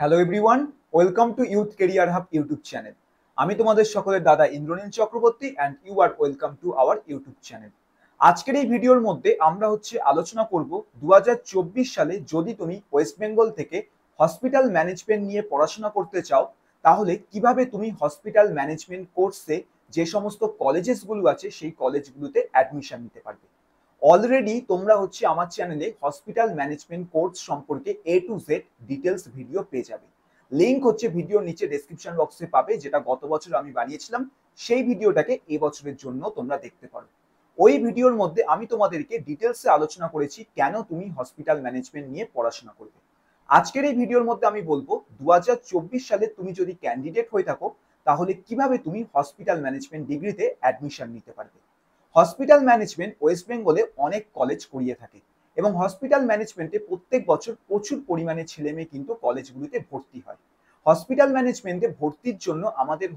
Hello everyone, welcome to Youth Career Hub YouTube channel. আমি তোমাদের সকলের দাদা Indranil Chakraborty and you are welcome to our YouTube channel. আজকের এই ভিডিওর মধ্যে আমরা আলোচনা করব 2024 সালে যদি তুমি ওয়েস্ট বেঙ্গল থেকে হসপিটাল ম্যানেজমেন্ট নিয়ে পড়াশোনা করতে চাও, তাহলে কিভাবে তুমি হসপিটাল ম্যানেজমেন্ট কোর্সে যে সমস্ত কলেজেসগুলো আছে সেই কলেজগুলোতে অ্যাডমিশন নিতে পারবে। অলরেডি তোমরা আমার চ্যানেলে হসপিটাল ম্যানেজমেন্ট কোর্স সম্পর্কে এ টু জেড ডিটেলস ভিডিও পেয়ে যাবে। লিংক ভিডিওর নিচে ডেসক্রিপশন বক্সে পাবে, যেটা গত বছর আমি বানিয়েছিলাম। সেই ভিডিওটাকে এবছরের জন্য তোমরা দেখতে পারো। ওই ভিডিওর মধ্যে আমি তোমাদেরকে ডিটেলসে আলোচনা করেছি কেন তুমি হসপিটাল ম্যানেজমেন্ট নিয়ে পড়াশোনা করবে। আজকের এই ভিডিওর মধ্যে আমি বলবো 2024 সালে তুমি যদি ক্যান্ডিডেট হয়ে থাকো, তাহলে কিভাবে তুমি হসপিটাল ম্যানেজমেন্ট ডিগ্রিতে অ্যাডমিশন নিতে পারবে। হসপিটাল ম্যানেজমেন্ট ওয়েস্ট বেঙ্গলে অনেক কলেজ করিয়ে থাকে এবং হসপিটাল ম্যানেজমেন্টে প্রত্যেক বছর প্রচুর পরিমাণে ছেলে মেয়ে কিন্তু কলেজগুলিতে ভর্তি হয়। হসপিটাল ম্যানেজমেন্টে ভর্তির জন্য আমাদের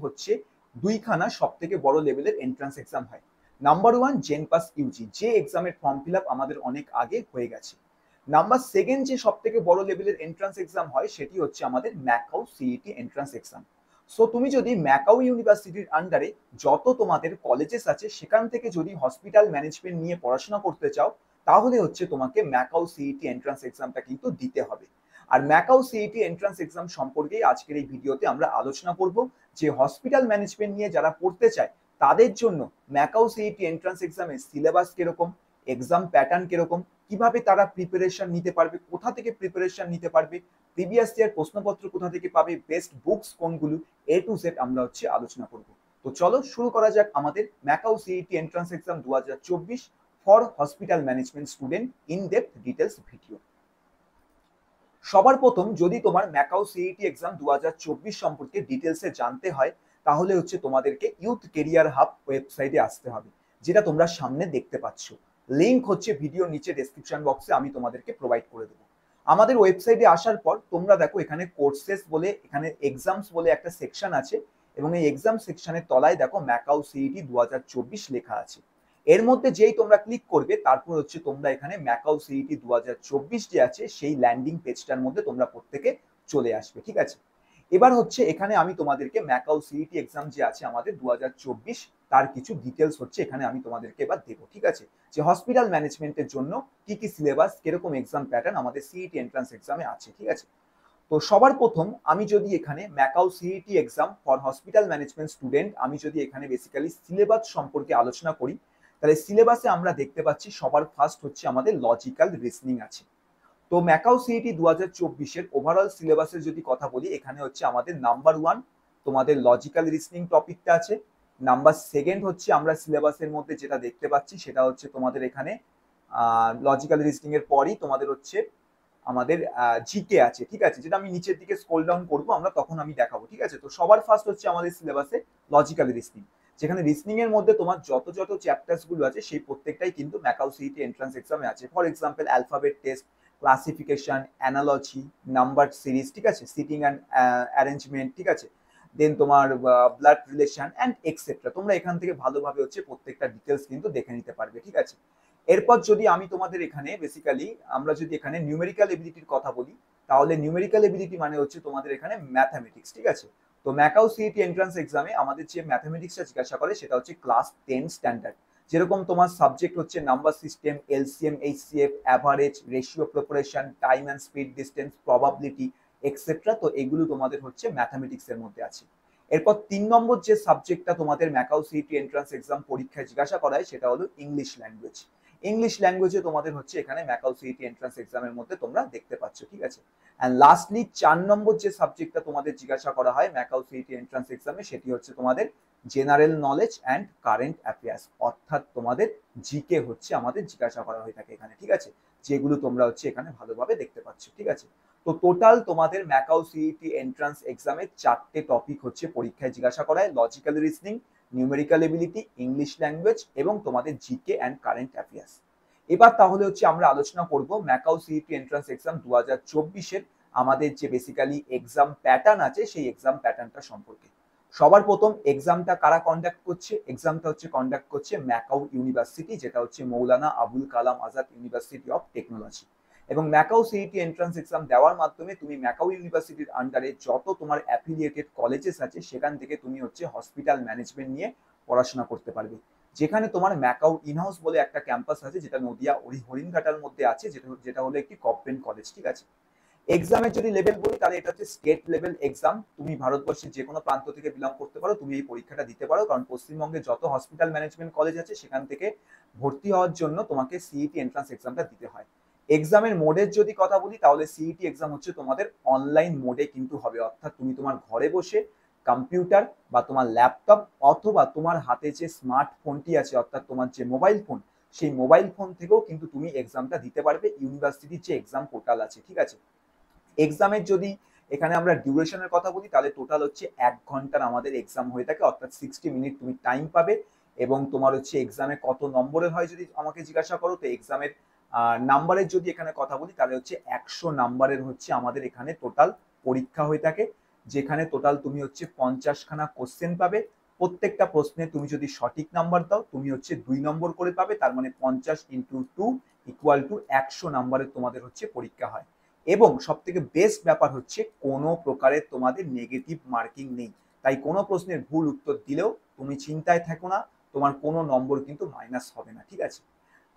দুইখানা সব থেকে বড় লেভেলের এন্ট্রান্স এক্সাম হয়। নাম্বার ওয়ান জেনপাস ইউজি, যে এক্সামের ফর্ম ফিল আপ আমাদের অনেক আগে হয়ে গেছে। নাম্বার সেকেন্ড যে সব থেকে বড় লেভেলের এন্ট্রান্স এক্সাম হয় সেটি আমাদের MAKAUT CET entrance exam. So তুমি যদি ম্যাকাও ইউনিভার্সিটির আন্ডারে যত তোমাদের কলেজেস আছে সেখান থেকে যদি হসপিটাল ম্যানেজমেন্ট নিয়ে পড়াশোনা করতে চাও, তাহলে তোমাকে ম্যাকাও সিইটি এন্ট্রান্স এক্সামটা কিন্তু দিতে হবে। আর ম্যাকাও সিইটি এন্ট্রান্স এক্সাম সম্পর্কে আজকের এই ভিডিওতে আমরা আলোচনা করব যে হসপিটাল ম্যানেজমেন্ট নিয়ে যারা পড়তে চায় তাদের জন্য ম্যাকাও সিইটি এন্ট্রান্স এক্সামের সিলেবাস কিরকম, এক্সাম প্যাটার্ন কিরকম, কিভাবে তারা প্রিপারেশন নিতে পারবে, কোথা থেকে প্রিপারেশন নিতে পারবে, প্রিভিয়াস ইয়ার প্রশ্নপত্র কোথা থেকে পাবে, বেস্ট বুকস কোনগুলো, এ টু জেড আমরা আলোচনা করব। তো চলো শুরু করা যাক আমাদের MAKAUT CET entrance exam 2024 for hospital management student in depth details video. সবার প্রথম যদি তোমার ম্যাকাও সিইটি এক্সাম 2024 সম্পর্কে ডিটেলসে জানতে হয়, তাহলে তোমাদেরকে ইউথ কেরিয়ার হাব ওয়েবসাইটে আসতে হবে, যেটা তোমরা সামনে দেখতে পাচ্ছ। লিংক ভিডিও নিচে ডেসক্রিপশন বক্সে আমি তোমাদেরকে প্রোভাইড করে দেবো। আমাদের ওয়েবসাইটে আসার পর তোমরা দেখো এখানে কোর্সেস বলে, এখানে এক্সামস বলে একটা সেকশন আছে এবং এই এক্সাম সেকশনের তলায় দেখো ম্যাকাও সিইটি 2024 লেখা আছে। এর মধ্যে যেই তোমরা ক্লিক করবে তারপর তোমরা এখানে ম্যাকাও সিইটি 2024 যে আছে সেই ল্যান্ডিং পেজটার মধ্যে তোমরা প্রত্যেকে চলে আসবে, ঠিক আছে। এবার এখানে আমি তোমাদেরকে ম্যাকাও সিইটি এক্সাম যে আছে আমাদের 2024 তার কিছু ডিটেলস এখানে আমি তোমাদেরকে এবার দেবো, ঠিক আছে। যে হসপিটাল ম্যানেজমেন্টের জন্য কি কি সিলেবাস, কিরকম এক্সাম প্যাটার্ন আমাদের সিইটি এন্ট্রান্স এক্সামে আছে, ঠিক আছে। তো সবার প্রথম আমি যদি এখানে MAKAUT CET exam for hospital management student, আমি যদি এখানে বেসিক্যালি সিলেবাস সম্পর্কে আলোচনা করি, তাহলে সিলেবাসে আমরা দেখতে পাচ্ছি সবার ফার্স্ট আমাদের লজিক্যাল রিজনিং আছে। তো ম্যাকাও সিইটি 2024 ওভারঅল সিলেবাসের যদি কথা বলি, এখানে আমাদের নাম্বার ওয়ান তোমাদের লজিক্যাল রিজনিং টপিকটা আছে। নাম্বার সেকেন্ড আমরা সিলেবাসের মধ্যে যেটা দেখতে পাচ্ছি সেটা তোমাদের এখানে লজিক্যাল রিজনিং এর পরই তোমাদের আমাদের জিকে আছে, ঠিক আছে, যেটা আমি নিচের দিকে স্ক্রল ডাউন করবো আমরা তখন আমি দেখাবো, ঠিক আছে। তো সবার ফার্স্ট আমাদের সিলেবাসে লজিক্যাল রিজনিং, যেখানে রিজনিং এর মধ্যে তোমার যত যত চ্যাপ্টার্স গুলো আছে সেই প্রত্যেকটাই কিন্তু ম্যাকাও সিইটি এন্ট্রান্স এক্সামে আছে। For example alphabet test, classification, analogy, number series, ঠিক আছে, সিটিং অ্যান্ড অ্যারেঞ্জমেন্ট, ঠিক আছে, দেন তোমার ব্লাড রিলেশন অ্যান্ড এক্সেট্রা। তোমরা এখান থেকে ভালোভাবে প্রত্যেকটা ডিটেলস কিন্তু দেখে নিতে পারবে, ঠিক আছে। এরপর যদি আমি তোমাদের এখানে বেসিক্যালি আমরা যদি এখানে নিউমেরিক্যাল এবিলিটির কথা বলি, তাহলে নিউমেরিক্যাল এবিলিটি মানে তোমাদের এখানে ম্যাথামেটিক্স, ঠিক আছে। তো ম্যাকাও সিইটি এন্ট্রান্স এক্সামে আমাদের যে ম্যাথামেটিক্সটা জিজ্ঞাসা করে সেটা ক্লাস 10 স্ট্যান্ডার্ড। যেরকম তোমার subject number system, LCM, HCF, average, ratio, proportion, time and speed, distance, probability, etcetera. তো এগুলো তোমাদের ম্যাথামেটিক্স এর মধ্যে আছে। এরপর 3 নম্বর যে সাবজেক্টটা তোমাদের ম্যাকাও সিইটি এন্ট্রান্স এক্সাম পরীক্ষায় জিজ্ঞাসা করা হয় সেটা হলো ইংলিশ ল্যাঙ্গুয়েজ। ইংলিশ ল্যাঙ্গুয়েজে তোমাদের এখানে ম্যাকাও সিইটি এন্ট্রান্স এক্সামের মধ্যে তোমরা দেখতে পাচ্ছ, ঠিক আছে। এন্ড লাস্টলি 4 নম্বর যে সাবজেক্টটা তোমাদের জিজ্ঞাসা করা হয় ম্যাকাও সিইটি এন্ট্রান্স এক্সামে সেটি তোমাদের general knowledge and current affairs, অর্থাৎ তোমাদের জিকে আমাদের জিজ্ঞাসা করা হয়ে থাকে এখানে, ঠিক আছে, যেগুলো তোমরা এখানে ভালোভাবে দেখতে পাচ্ছ, ঠিক আছে। তো টোটাল তোমাদের ম্যাকাও সিইটি এন্ট্রান্স এক্সামে 4টে টপিক পরীক্ষায় জিজ্ঞাসা করা হয়: logical reasoning, numerical ability, English language এবং তোমাদের জিকে অ্যান্ড কারেন্ট অ্যাফেয়ার্স। এবার তাহলে আমরা আলোচনা করব ম্যাকাও সিইটি এন্ট্রান্স এক্সাম 2024 আমাদের যে বেসিক্যালি এক্সাম প্যাটার্ন আছে সেই এক্সাম প্যাটার্নটা সম্পর্কে। সবার প্রথম এক্সামটা কারা কন্ডাক্ট করছে? এক্সামটা কন্ডাক্ট করছে ম্যাকাও ইউনিভার্সিটি, যেটা Maulana Abul Kalam Azad university of technology. এবং ম্যাকাও সিইটি এন্ট্রান্স এক্সাম দেওয়ার মাধ্যমে তুমি ম্যাকাও ইউনিভার্সিটির আন্ডারে যত তোমার অ্যাফিলিয়েটেড কলেজেস আছে সেখান থেকে তুমি হচ্ছে হসপিটাল ম্যানেজমেন্ট নিয়ে পড়াশোনা করতে পারবে। যেখানে তোমার ম্যাকাও ইনহাউস বলে একটা ক্যাম্পাস আছে, যেটা নদিয়া হরিণঘাটার মধ্যে আছে, যেটা হলো একটি গভর্নমেন্ট কলেজ, ঠিক আছে। এক্সামের যদি লেভেল বলি তাহলে এটা হচ্ছে স্টেট লেভেল এক্সাম। তুমি ভারতবর্ষের যে কোনো প্রান্ত থেকে বিলং করতে পারো, তুমি এই পরীক্ষাটা দিতে পারো, কারণ পশ্চিমবঙ্গে যত হসপিটাল ম্যানেজমেন্ট কলেজ আছে সেখান থেকে ভর্তি হওয়ার জন্য তোমাকে সিইটি এন্ট্রান্স এক্সামটা দিতে হয়। এক্সামের মোডের যদি কথা বলি তাহলে সিইটি এক্সাম হচ্ছে তোমাদের অনলাইন মোডে কিন্তু হবে, অর্থাৎ তুমি তোমার ঘরে বসে কম্পিউটার বা তোমার ল্যাপটপ অথবা তোমার হাতে যে স্মার্টফোনটি আছে অর্থাৎ তোমার যে মোবাইল ফোন, সেই মোবাইল ফোন থেকেও কিন্তু তুমি এক্সামটা দিতে পারবে ইউনিভার্সিটির যে এক্সাম পোর্টাল আছে, ঠিক আছে। এক্সামের যদি এখানে আমরা ডিউরেশনের কথা বলি তাহলে টোটাল হচ্ছে 1 ঘন্টার আমাদের এক্সাম হয়ে থাকে, অর্থাৎ 60 মিনিট তুমি টাইম পাবে। এবং তোমার হচ্ছে এক্সামে কত নম্বরের হয় যদি আমাকে জিজ্ঞাসা করো, তো এক্সামের নাম্বারের যদি এখানে কথা বলি তাহলে হচ্ছে 100 নাম্বারের হচ্ছে আমাদের এখানে টোটাল পরীক্ষা হয়ে থাকে, যেখানে টোটাল তুমি হচ্ছে 50খানা কোশ্চেন পাবে। প্রত্যেকটা প্রশ্নে তুমি যদি সঠিক নাম্বার দাও তুমি হচ্ছে 2 নম্বর করে পাবে, তার মানে 50 × 2 = 100 নাম্বারের তোমাদের হচ্ছে পরীক্ষা হয়। এবং সব থেকে বেস্ট ব্যাপার হচ্ছে কোনো প্রকারের তোমাদের নেগেটিভ মার্কিং নেই, তাই কোনো প্রশ্নের ভুল উত্তর দিলেও তুমি চিন্তায় থাকো না, তোমার কোনো নম্বর কিন্তু মাইনাস হবে না, ঠিক আছে।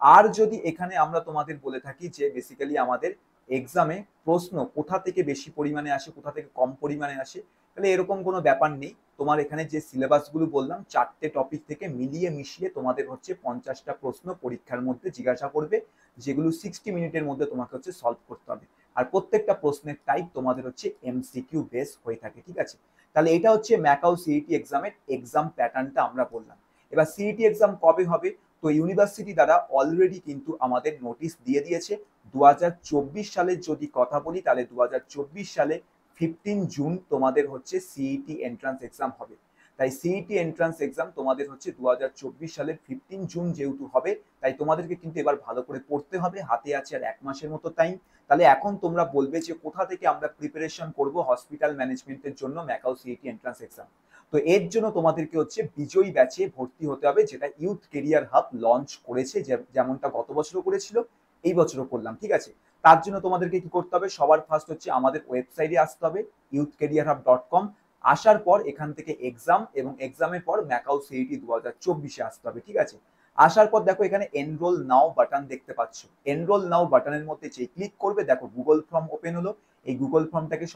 আর যদি এখানে আমরা তোমাদের বলে থাকি যে বেসিক্যালি আমাদের এক্সামে প্রশ্ন কোথা থেকে বেশি পরিমাণে আসে কোথা থেকে কম পরিমাণে আসে, তাহলে এরকম কোনো ব্যাপার নেই। তোমার এখানে যে সিলেবাসগুলো বললাম 4টে টপিক থেকে মিলিয়ে মিশিয়ে তোমাদের হচ্ছে 50টা প্রশ্ন পরীক্ষার মধ্যে জিজ্ঞাসা করবে, যেগুলো 60 মিনিটের মধ্যে তোমাকে হচ্ছে সলভ করতে হবে। আর প্রত্যেকটা প্রশ্নের টাইপ তোমাদের হচ্ছে এমসিকিউ বেস হয়ে থাকে, ঠিক আছে। তাহলে এটা হচ্ছে ম্যাকাও সিইটি এক্সামের এক্সাম প্যাটার্নটা আমরা বললাম। এবার সিইটি এক্সাম কবে হবে, তো ইউনিভার্সিটি দ্বারা অলরেডি কিন্তু আমাদের নোটিশ দিয়ে দিয়েছে। 2024 সালের যদি কথা বলি তাহলে 2024 সালে 15 জুন তোমাদের হচ্ছে সিইটি এন্ট্রান্স এক্সাম হবে। তাই সিইটি এন্ট্রান্স এক্সাম তোমাদের হচ্ছে 2024 সালের 15 জুন যেহেতু হবে, তাই তোমাদেরকে কিন্তু এবার ভালো করে পড়তে হবে, হাতে আছে আর 1 মাসের মতো টাইম। তাহলে এখন তোমরা বলবে যে কোথা থেকে আমরা প্রিপারেশন করব হসপিটাল ম্যানেজমেন্টের জন্য ম্যাকাও সিইটি এন্ট্রান্স এক্সাম। তো এর জন্য তোমাদেরকে হচ্ছে বিজয়ী ব্যাচে ভর্তি হতে হবে, যেটা ইউথ কেরিয়ার হাব লঞ্চ করেছে, যেমনটা গত বছরও করেছিল এই বছরও করলাম, ঠিক আছে। তার জন্য তোমাদেরকে কি করতে হবে, সবার ফার্স্ট হচ্ছে আমাদের ওয়েবসাইটে আসতে হবে youthcareerhub.com। আসার পর এখান থেকে এক্সাম এবং এক্সামের পর ম্যাকাও সিইটি 2024-এ আসতে হবে, ঠিক আছে। আসার পর দেখো এখানে এনরোল নাও বাটন দেখতে পাচ্ছ, এনরোল নাও বাটনের মধ্যে যে ক্লিক করবে দেখো গুগল ফর্ম ওপেন হলো। এই গুগল ফর্মটাকে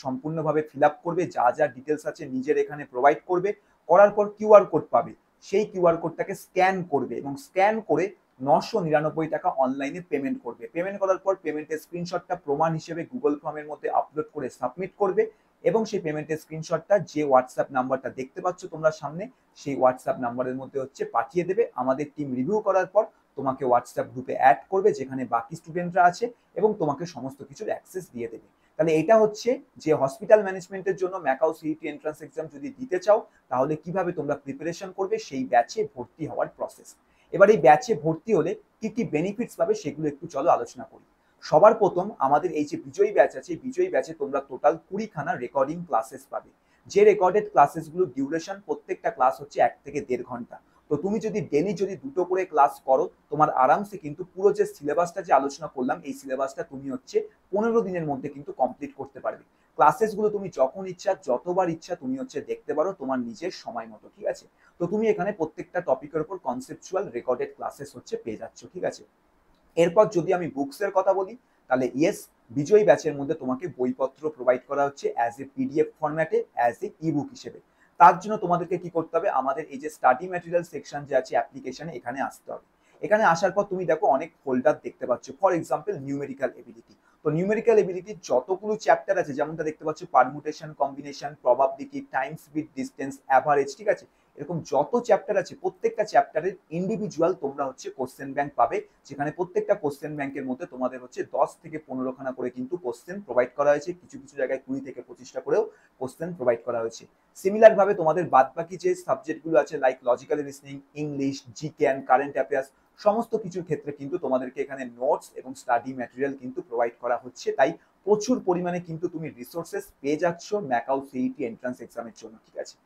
সম্পূর্ণভাবে ফিল আপ করবে, যা যা ডিটেলস আছে নিজের এখানে প্রোভাইড করবে, করার পর কিউআর কোড পাবে, সেই কিউআর কোডটাকে স্ক্যান করবে এবং স্ক্যান করে 999 টাকা অনলাইনে পেমেন্ট করবে। পেমেন্ট করার পর পেমেন্টের স্ক্রিনশটটা প্রমাণ হিসেবে গুগল ফর্মের মধ্যে আপলোড করে সাবমিট করবে এবং সেই পেমেন্টের স্ক্রিনশটটা যে হোয়াটসঅ্যাপ নাম্বারটা দেখতে পাচ্ছ তোমরা সামনে, সেই হোয়াটসঅ্যাপ নাম্বারের মধ্যে হচ্ছে পাঠিয়ে দেবে। আমাদের টিম রিভিউ করার পর তোমাকে হোয়াটসঅ্যাপ গ্রুপে অ্যাড করবে, যেখানে বাকি স্টুডেন্টরা আছে, এবং তোমাকে সমস্ত কিছুর অ্যাক্সেস দিয়ে দেবে। তাহলে এটা হচ্ছে যে হসপিটাল ম্যানেজমেন্টের জন্য ম্যাকাও সিইটি এন্ট্রান্স এক্সাম যদি দিতে চাও তাহলে কিভাবে তোমরা প্রিপারেশন করবে সেই ব্যাচে ভর্তি হওয়ার প্রসেস। এবার এই ব্যাচে ভর্তি হলে কি কি বেনিফিটস পাবে সেগুলো একটু চলো আলোচনা করি। সবার প্রথম আমাদের এই যে বিজয়ী ব্যাচ আছে, বিজয়ী ব্যাচে তোমরা টোটাল 20খানা রেকর্ডিং ক্লাসেস পাবে। যে রেকর্ডেড ক্লাসেসগুলো ডিউরেশন প্রত্যেকটা ক্লাস হচ্ছে 1 থেকে 1.5 ঘন্টা। তো তুমি যদি ডেলি যদি 2টো করে ক্লাস করো তোমার আরামসে কিন্তু পুরো যে সিলেবাসটা যে আলোচনা করলাম এই সিলেবাসটা তুমি হচ্ছে 15 দিনের মধ্যে কিন্তু কমপ্লিট করতে পারবে। ক্লাসেসগুলো তুমি যখন ইচ্ছা যতবার ইচ্ছা তুমি হচ্ছে দেখতে পারো তোমার নিজের সময় মতো, ঠিক আছে। তো তুমি এখানে প্রত্যেকটা টপিকের উপর কনসেপচুয়াল রেকর্ডেড ক্লাসেস হচ্ছে পেয়ে যাচ্ছ, ঠিক আছে। এরপর যদি আমি বুকসের কথা বলি তাহলে ইয়েস, বিজয়ী ব্যাচের মধ্যে তোমাকে বইপত্র প্রোভাইড করা হচ্ছে অ্যাজ এ পিডিএফ ফরম্যাটে, অ্যাজ এ ইবুক হিসেবে। তার জন্য তোমাদেরকে কি করতে হবে, আমাদের এই যে স্টাডি ম্যাটেরিয়াল সেকশন যে আছে অ্যাপ্লিকেশনে, এখানে আসতে হবে। এখানে আসার পর তুমি দেখো অনেক ফোল্ডার দেখতে পাচ্ছ, ফর এক্সাম্পল নিউমেরিক্যাল এবিলিটি। তো নিউমেরিক্যাল এবিলিটির যতগুলো চ্যাপ্টার আছে যেমনটা দেখতে পাচ্ছ permutation, combination, probability, time, speed, distance, average, ঠিক আছে। এরকম যত চ্যাপ্টার আছে প্রত্যেকটা চ্যাপ্টারের ইন্ডিভিজুয়াল তোমরা হচ্ছে কোশ্চেন ব্যাংক পাবে, যেখানে প্রত্যেকটা কোশ্চেন ব্যাংকের মধ্যে তোমাদের হচ্ছে 10 থেকে 15খানা করে কিন্তু কোশ্চেন প্রোভাইড করা হয়েছে, কিছু কিছু জায়গায় 20 থেকে 25টা করেও কোশ্চেন প্রোভাইড করা হয়েছে। সিমিলার ভাবে তোমাদের বাদবাকি যে সাবজেক্টগুলো আছে like logical reasoning, English, GK, current affairs, সমস্ত কিছুর ক্ষেত্রে কিন্তু তোমাদেরকে এখানে নোটস এবং স্টাডি ম্যাটেরিয়াল কিন্তু প্রোভাইড করা হচ্ছে। তাই প্রচুর পরিমাণে কিন্তু তুমি রিসোর্সেস পেয়ে যাচ্ছ ম্যাকাও সিইটি এন্ট্রান্স এক্সামের জন্য, ঠিক আছে।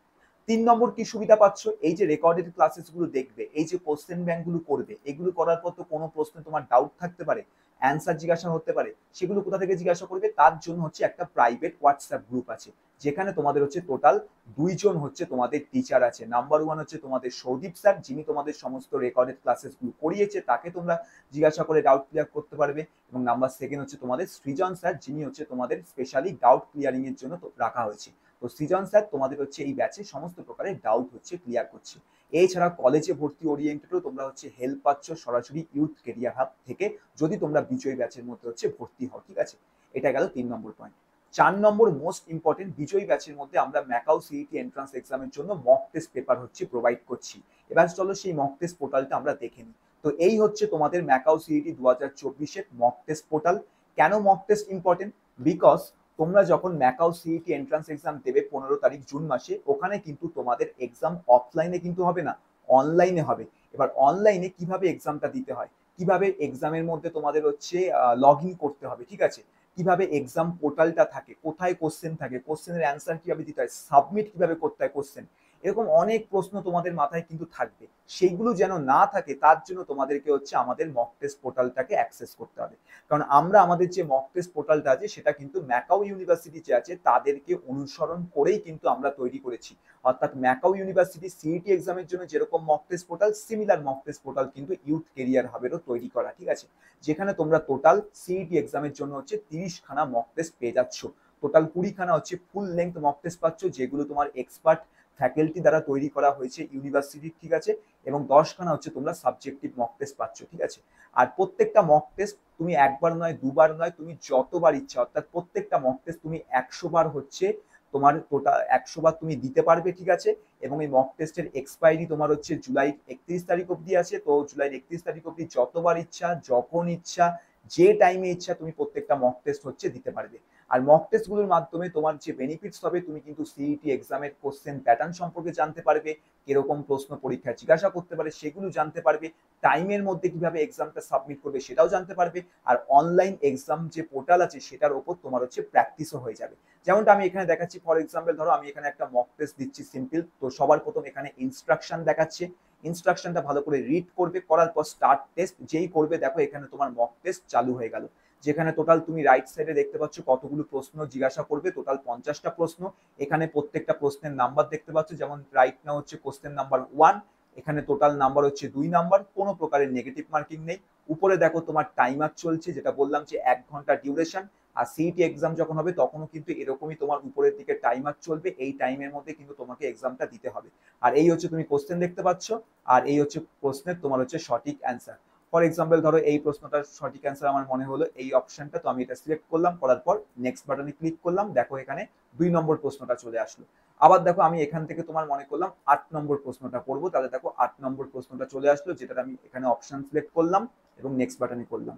3 নম্বর কি সুবিধা পাচ্ছ, এই যে রেকর্ডেড ক্লাসেস গুলো দেখবে, এই যে কোশ্চেন ব্যাংক গুলো করবে, এগুলো করার পর তো কোনো প্রশ্নে তোমার ডাউট থাকতে পারে, অ্যান্সার জিজ্ঞাসা হতে পারে, সেগুলো কোথা থেকে জিজ্ঞাসা করবে, তার জন্য হচ্ছে একটা প্রাইভেট হোয়াটসঅ্যাপ গ্রুপ আছে, যেখানে তোমাদের হচ্ছে টোটাল 2জন হচ্ছে তোমাদের টিচার আছে। নাম্বার 1 হচ্ছে তোমাদের সৌদীপ স্যার, যিনি তোমাদের সমস্ত রেকর্ডেড ক্লাসেসগুলো করিয়েছে, তাকে তোমরা জিজ্ঞাসা করে ডাউট ক্লিয়ার করতে পারবে। এবং নাম্বার 2 হচ্ছে তোমাদের সৃজন স্যার, যিনি হচ্ছে তোমাদের স্পেশালি ডাউট ক্লিয়ারিং এর জন্য রাখা হয়েছে। তো সৃজন স্যার তোমাদের হচ্ছে এই ব্যাচে সমস্ত প্রকারের ডাউট হচ্ছে ক্লিয়ার করছে। এছাড়া কলেজে ভর্তি ওরিয়েন্টেডও তোমরা হচ্ছে হেল্প পাচ্ছ সরাসরি ইউথ কেরিয়ার হাব থেকে, যদি তোমরা বিজয় ব্যাচের মধ্যে হচ্ছে ভর্তি হও। ঠিক আছে, এটা গেল 3 নম্বর পয়েন্ট। 4 নম্বর মোস্ট ইম্পর্টেন্ট, বিজয় ব্যাচের মধ্যে আমরা ম্যাকাও সিইটি এন্ট্রান্স এক্সামের জন্য মক টেস্ট পেপার হচ্ছে প্রোভাইড করছি। এবার চলো সেই মক টেস্ট পোর্টালটা আমরা দেখে নিই। তো এই হচ্ছে তোমাদের ম্যাকাও সিইটি 2024 এর মক টেস্ট পোর্টাল। কেন মক টেস্ট ইম্পর্টেন্ট? বিকজ তোমরা যখন ম্যাকাও সিইটি এন্ট্রান্স এক্সাম দেবে 15 তারিখ জুন মাসে, ওখানে কিন্তু তোমাদের এক্সাম অফলাইনে কিন্তু হবে না, অনলাইনে হবে। এবার অনলাইনে কিভাবে এক্সামটা দিতে হয়, কিভাবে এক্সামের মধ্যে তোমাদের হচ্ছে লগ ইন করতে হবে, ঠিক আছে, কিভাবে এক্সাম পোর্টালটা থাকে, কোথায় কোশ্চেন থাকে, কোশ্চেনের অ্যান্সার কিভাবে দিতে হয়, সাবমিট কিভাবে করতে হয় কোশ্চেন, এরকম অনেক প্রশ্ন তোমাদের মাথায় কিন্তু থাকবে। সেইগুলো যেন না থাকে তার জন্য তোমাদেরকে হচ্ছে আমাদের মক টেস্ট পোর্টালটাকে অ্যাক্সেস করতে হবে। কারণ আমরা আমাদের যে মক টেস্ট পোর্টালটা আছে সেটা কিন্তু ম্যাকাও ইউনিভার্সিটি যে আছে তাদেরকে অনুসরণ করেই কিন্তু আমরা তৈরি করেছি। অর্থাৎ ম্যাকাও ইউনিভার্সিটি সিইটি এক্সামের জন্য যেরকম mock test portal, similar mock test portal কিন্তু ইউথ কেরিয়ার হাবেরও তৈরি করা। ঠিক আছে, যেখানে তোমরা টোটাল সিইটি এক্সামের জন্য হচ্ছে 30খানা মক টেস্ট পেয়ে যাচ্ছ। টোটাল 20খানা হচ্ছে ফুল লেন্থ মক টেস্ট পাচ্ছ, যেগুলো তোমার এক্সপার্ট ফ্যাকাল্টি দ্বারা তৈরি করা হয়েছে ইউনিভার্সিটির। ঠিক আছে, এবং 10খানা হচ্ছে তোমরা সাবজেক্টিভ মক টেস্ট পাচ্ছ। ঠিক আছে, আর প্রত্যেকটা মক টেস্ট তুমি একবার নয়, দুবার নয়, তুমি যতবার ইচ্ছা, অর্থাৎ প্রত্যেকটা মক টেস্ট তুমি 100 বার হচ্ছে তোমার টোটাল 100 বার তুমি দিতে পারবে। ঠিক আছে, এবং এই মক টেস্টের এক্সপায়ারি তোমার হচ্ছে জুলাই 31 তারিখ অবধি আছে। তো জুলাই 31 তারিখ অবধি যতবার ইচ্ছা, যখন ইচ্ছা, যে টাইমে ইচ্ছা তুমি প্রত্যেকটা মক টেস্ট হচ্ছে দিতে পারবে। আর মক টেস্ট গুলোর মাধ্যমে তোমার যে বেনিফিটস হবে, তুমি কিন্তু সিইটি এক্সামের কোশ্চেন প্যাটার্ন সম্পর্কে জানতে পারবে, কিরকম প্রশ্ন পরীক্ষায় জিজ্ঞাসা করতে পারে সেগুলো জানতে পারবে, টাইমের মধ্যে কিভাবে এক্সামটা সাবমিট করবে সেটাও জানতে পারবে। আর অনলাইন এক্সাম যে পোর্টাল আছে সেটার উপর তোমার হচ্ছে প্র্যাকটিসও হয়ে যাবে। যেমনটা আমি এখানে দেখাচ্ছি, ফর এক্সাম্পল ধরো আমি এখানে একটা মক টেস্ট দিচ্ছি সিম্পল। তো সবার প্রথম এখানে ইনস্ট্রাকশন দেখাচ্ছে, ইনস্ট্রাকশনটা ভালো করে রিড করবে, করার পর স্টার্ট টেস্ট যেই করবে, দেখো এখানে তোমার মক টেস্ট চালু হয়ে গেল। যেখানে টোটাল তুমি রাইট সাইডে দেখতে পাচ্ছ কতগুলো প্রশ্ন জিজ্ঞাসা করবে, টোটাল 50টা প্রশ্ন। এখানে প্রত্যেকটা প্রশ্নের নাম্বার দেখতে পাচ্ছ, যেমন রাইট নাও হচ্ছে কোশ্চেন নাম্বার 1, এখানে টোটাল নাম্বার হচ্ছে 2 নাম্বার, কোনো প্রকারের নেগেটিভ মার্কিং নেই। উপরে দেখো তোমার টাইমার চলছে, যেটা বললাম যে 1 ঘন্টা ডিউরেশন। আর সিইটি এক্সাম যখন হবে তখনও কিন্তু এরকমই তোমার উপরের দিকে টাইমার চলবে, এই টাইমের মধ্যে কিন্তু তোমাকে এক্সামটা দিতে হবে। আর এই হচ্ছে তুমি কোশ্চেন দেখতে পাচ্ছ, আর এই হচ্ছে প্রশ্নের তোমার হচ্ছে সঠিক অ্যান্সার। ফর এক্সাম্পল ধরো এই প্রশ্নটার সঠিক অ্যান্সার আমার মনে হলো এই অপশনটা, তো আমি এটা সিলেক্ট করলাম, করার পর নেক্সট বাটনে ক্লিক করলাম, দেখো এখানে 2 নম্বর প্রশ্নটা চলে আসলো। আবার দেখো আমি এখান থেকে তোমার মনে করলাম 8 নম্বর প্রশ্নটা করবো, তাহলে দেখো 8 নম্বর প্রশ্নটা চলে আসলো, যেটা আমি এখানে অপশন সিলেক্ট করলাম এবং নেক্সট বাটনে করলাম।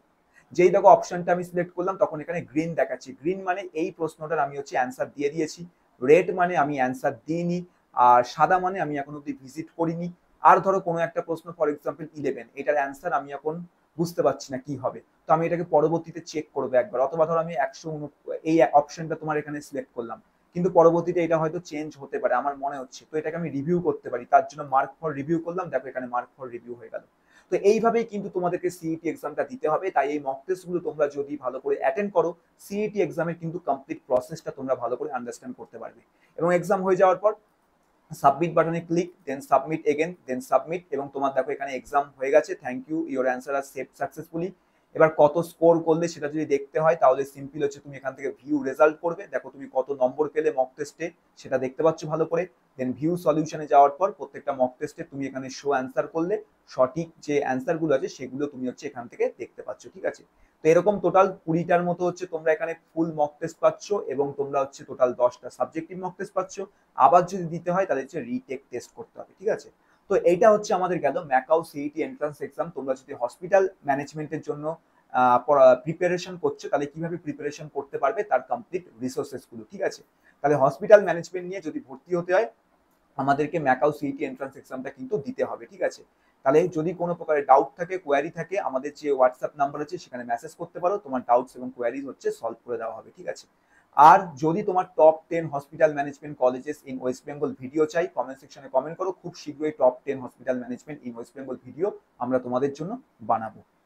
যেই দেখো অপশনটা আমি সিলেক্ট করলাম তখন এখানে গ্রিন দেখাচ্ছি, গ্রিন মানে এই প্রশ্নটার আমি হচ্ছে অ্যান্সার দিয়ে দিয়েছি, রেড মানে আমি অ্যান্সার দিইনি, আর সাদা মানে আমি এখন অব্দি ভিজিট করিনি। আর ধরো কোনো একটা প্রশ্ন ফর এক্সাম্পল 11, এটার অ্যান্সার আমি এখন বুঝতে পারছি না কি হবে, তো আমি এটাকে পরবর্তীতে চেক করবো একবার। অথবা ধরো আমি 100 এই অপশনটা তোমার এখানে সিলেক্ট করলাম, কিন্তু পরবর্তীতে এটা হয়তো চেঞ্জ হতে পারে আমার মনে হচ্ছে, তো এটাকে আমি রিভিউ করতে পারি, তার জন্য মার্ক ফর রিভিউ করলাম, দেখো এখানে মার্ক ফর রিভিউ হয়ে গেল। তো এইভাবেই কিন্তু তোমাদেরকে সিইটি এক্সামটা দিতে হবে। তাই এই মক টেস্ট গুলো তোমরা যদি ভালো করে অ্যাটেন্ড করো, সিইটি এক্সামের কিন্তু কমপ্লিট প্রসেসটা তোমরা ভালো করে আন্ডারস্ট্যান্ড করতে পারবে। এবং এক্সাম হয়ে যাওয়ার পর সাবমিট বাটনে click, then submit again, then submit, এবং তোমার দেখো এখানে এক্সাম হয়ে গেছে, thank you, your answer are save successfully. এবার কত স্কোর করলে সেটা যদি দেখতে হয় তাহলে সিম্পল হচ্ছে তুমি এখান থেকে ভিউ রেজাল্ট করবে, দেখো তুমি কত নম্বর পেলে মক টেস্টে সেটা দেখতে পাচ্ছ ভালো করে। দেন ভিউ সলিউশনে যাওয়ার পর প্রত্যেকটা মক টেস্টে তুমি এখানে শো অ্যান্সার করলে সঠিক যে অ্যান্সার গুলো আছে সেগুলো তুমি হচ্ছে এখান থেকে দেখতে পাচ্ছ। ঠিক আছে, তো এরকম টোটাল 20টার মতো হচ্ছে তোমরা এখানে ফুল মক টেস্ট পাচ্ছ, এবং তোমরা হচ্ছে টোটাল 10টা সাবজেক্টিভ মক টেস্ট পাচ্ছ। আবার যদি দিতে হয় তাহলে হচ্ছে রিটেক টেস্ট করতে হবে। ঠিক আছে, তো এইটা হচ্ছে আমাদের গেল ম্যাকাও সিইটি এন্ট্রান্স এক্সাম। তোমরা যদি হসপিটাল ম্যানেজমেন্টের জন্য প্রিপারেশন করছো তাহলে কিভাবে প্রিপারেশন করতে পারবে তার কমপ্লিট রিসোর্সেস গুলো। ঠিক আছে, তাহলে হসপিটাল ম্যানেজমেন্ট নিয়ে যদি ভর্তি হতে হয় আমাদেরকে ম্যাকাও সিইটি এন্ট্রান্স এক্সামটা কিন্তু দিতে হবে। ঠিক আছে, তাহলে যদি কোনো প্রকারের ডাউট থাকে, কোয়ারি থাকে, আমাদের যে হোয়াটসঅ্যাপ নাম্বার আছে সেখানে মেসেজ করতে পারো, তোমার ডাউটস এবং কোয়ারিজ হচ্ছে সলভ করে দেওয়া হবে। ঠিক আছে, আর যদি তোমার top 10 hospital management colleges in West Bengal video চাই, কমেন্ট সেকশনে কমেন্ট করো, খুব শীঘ্রই top 10 hospital management in West Bengal video আমরা তোমাদের জন্য বানাবো।